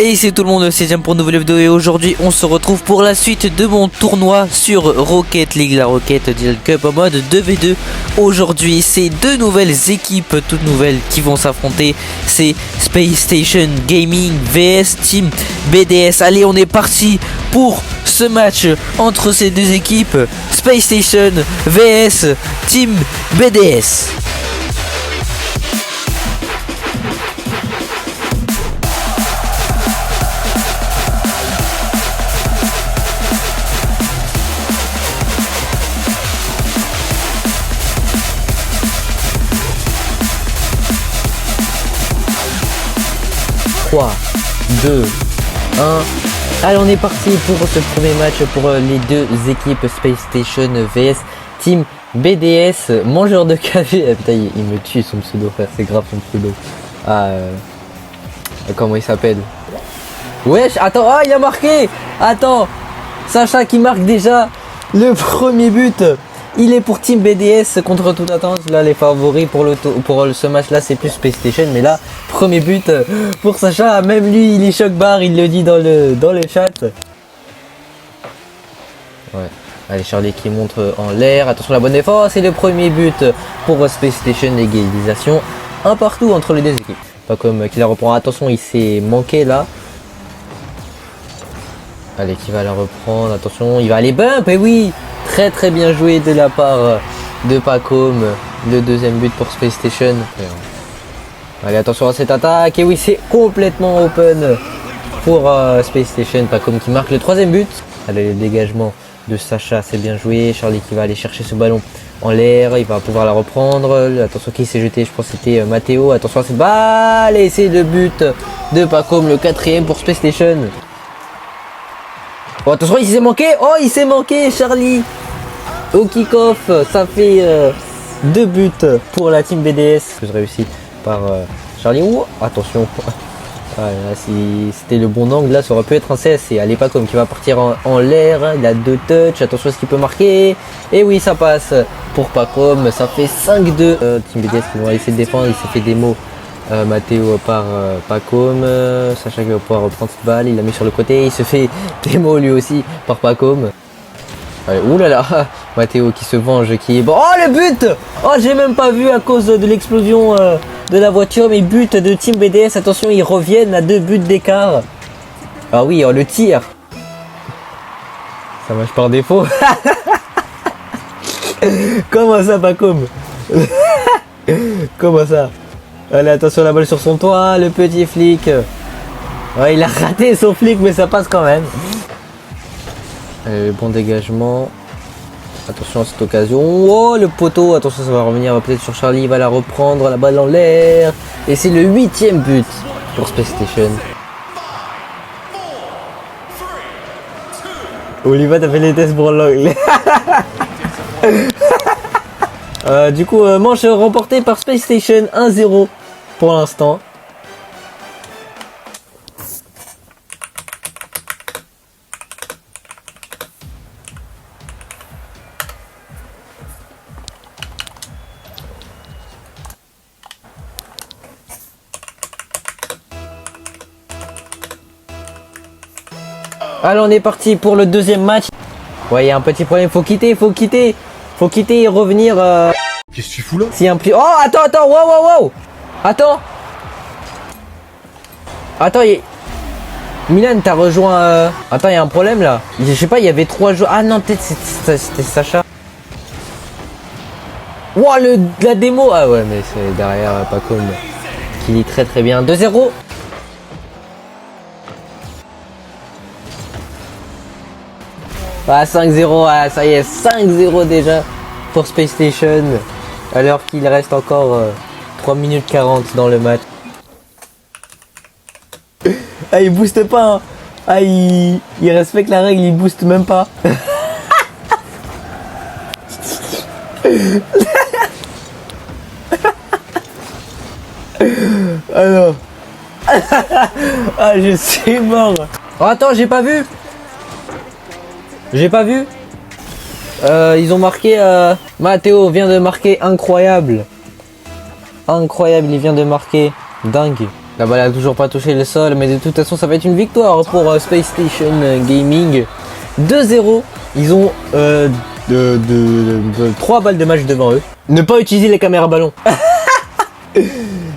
Et c'est tout le monde, c'est Jam pour une nouvelle vidéo et aujourd'hui on se retrouve pour la suite de mon tournoi sur Rocket League, la Rocket League Cup en mode 2v2. Aujourd'hui c'est deux nouvelles équipes toutes nouvelles qui vont s'affronter, c'est Space Station Gaming vs Team BDS. Allez, on est parti pour ce match entre ces deux équipes, Space Station vs Team BDS. 3, 2, 1. Allez, on est parti pour ce premier match pour les deux équipes Space Station vs Team BDS. Mangeur de café. Ah, putain, il me tue son pseudo, frère. C'est grave son pseudo. Comment il s'appelle? Wesh, attends. Ah, il a marqué. Attends. Sacha qui marque déjà le premier but. Il est pour Team BDS contre toute attente. Là, les favoris pour ce match-là, c'est plus Space Station. Mais là, premier but pour Sacha. Même lui, il est choc barre. Il le dit dans le chat. Ouais. Allez, Charlie qui montre en l'air. Attention, la bonne défense. C'est le premier but pour Space Station. Égalisation. Un partout entre les deux équipes. Pas comme qui la reprend. Attention, il s'est manqué là. Allez, qui va la reprendre. Attention, il va aller bump. Et oui, très très bien joué de la part de Pacom. Le deuxième but pour Space Station. Allez, attention à cette attaque. Et oui, c'est complètement open pour Space Station. Pacom qui marque le troisième but. Allez, le dégagement de Sacha, c'est bien joué. Charlie qui va aller chercher ce ballon en l'air. Il va pouvoir la reprendre. Attention, qui s'est jeté, je pense que c'était Matteo. Attention à cette balle. Et c'est le but de Pacom, le quatrième pour Space Station. Oh, attention, il s'est manqué. Oh, il s'est manqué, Charlie. Au kick-off, ça fait 2 buts pour la team BDS. Réussi par Charlie. Oh, attention. Voilà, si c'était le bon angle, là, ça aurait pu être un CS. Et allez, pas comme qui va partir en l'air. Il a 2 touches. Attention à ce qu'il peut marquer. Et oui, ça passe pour Pacom. Ça fait 5-2. Team BDS qui vont essayer de défendre. Il s'est fait des mots. Matteo par Pacom. Sacha qui va pouvoir reprendre cette balle. Il l'a mis sur le côté. Il se fait démo lui aussi par Pacom. Allez, oulala, Matteo qui se venge, qui est bon. Oh, le but! Oh, j'ai même pas vu à cause de l'explosion de la voiture. Mais but de Team BDS. Attention, ils reviennent à 2 buts d'écart. Ah oui, oh, le tir. Ça marche par défaut. Comment ça, Pacom? Comment ça? Allez, attention, la balle sur son toit, le petit flic. Ouais, il a raté son flic, mais ça passe quand même. Allez, bon dégagement. Attention à cette occasion. Oh, le poteau. Attention, ça va revenir peut-être sur Charlie. Il va la reprendre, la balle en l'air. Et c'est le 8e but pour Space Station. Oliva, t'as fait les tests pour l'angle. Du coup, manche remportée par Space Station 1-0 pour l'instant. Allez, on est parti pour le deuxième match. Ouais, il y a un petit problème, faut quitter et revenir. Qu'est-ce que tu fous là? Si un plus. Oh, attends, wow. Attends, Milan, t'as rejoint. Attends, il y a un problème là. Je sais pas, il y avait 3 joueurs. Ah non, peut-être c'était Sacha. Wow, la démo. Ah ouais, mais c'est derrière Pacom qui lit très très bien. 2-0. Ah, 5-0, ah, ça y est, 5-0 déjà pour Space Station, alors qu'il reste encore 3 minutes 40 dans le match. Ah, il booste pas, hein. Ah, il respecte la règle, il booste même pas. Ah non. Ah, je suis mort. Oh, attends, j'ai pas vu. Ils ont marqué. Matteo vient de marquer incroyable. Il vient de marquer. Dingue. La balle a toujours pas touché le sol, mais de toute façon ça va être une victoire pour Space Station Gaming. 2-0, ils ont 3 balles de match devant eux. Ne pas utiliser les caméras ballons.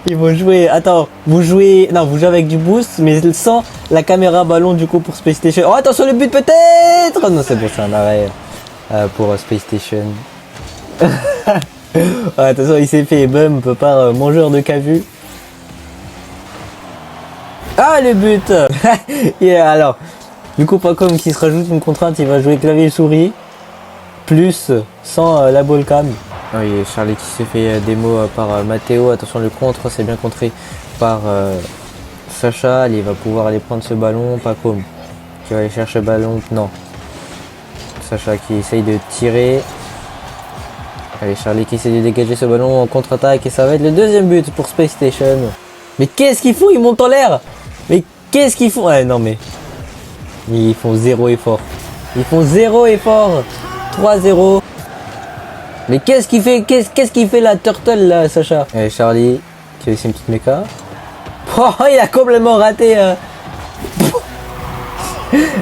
Ils vont jouer, attends, vous jouez avec du boost, mais sans la caméra ballon du coup pour Space Station. Oh attention le but peut-être. Non c'est bon, c'est un arrêt pour Space Station. Ouais, attention, il s'est fait bump par mangeur de cavu. Ah le but. Yeah, alors, du coup pas comme qui se rajoute une contrainte, il va jouer clavier souris plus sans la ball cam. Ah oui, Charlie qui s'est fait démo par Matteo. Attention le contre, c'est bien contré par Sacha. Il va pouvoir aller prendre ce ballon. Pacom qui va aller chercher le ballon. Non. Sacha qui essaye de tirer. Allez, Charlie qui essaie de dégager ce ballon en contre-attaque. Et ça va être le deuxième but pour Space Station. Mais qu'est-ce qu'ils font? Ils montent en l'air. Mais qu'est-ce qu'ils font? Ouais, non mais... Ils font zéro effort. Ils font zéro effort. 3-0. Mais qu'est-ce qu'il fait? Qu'est-ce qu'il fait la turtle là, Sacha? Et Charlie qui a aussi une petite méca. Oh, il a complètement raté.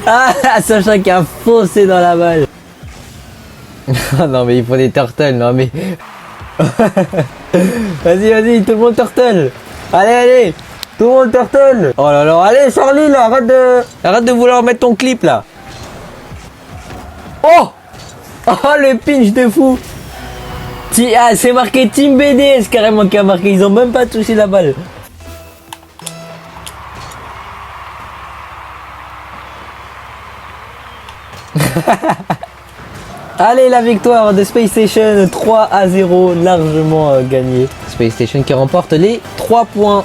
Ah, Sacha qui a foncé dans la balle. Non mais il faut des turtles, non mais. Vas-y, tout le monde turtle. Allez, tout le monde turtle. Oh là là, allez Charlie là, arrête de vouloir mettre ton clip là. Oh, le pinch de fou. Ah, c'est marqué Team BDS carrément qui a marqué, ils ont même pas touché la balle. Allez, la victoire de Space Station 3-0, largement gagnée. Space Station qui remporte les 3 points.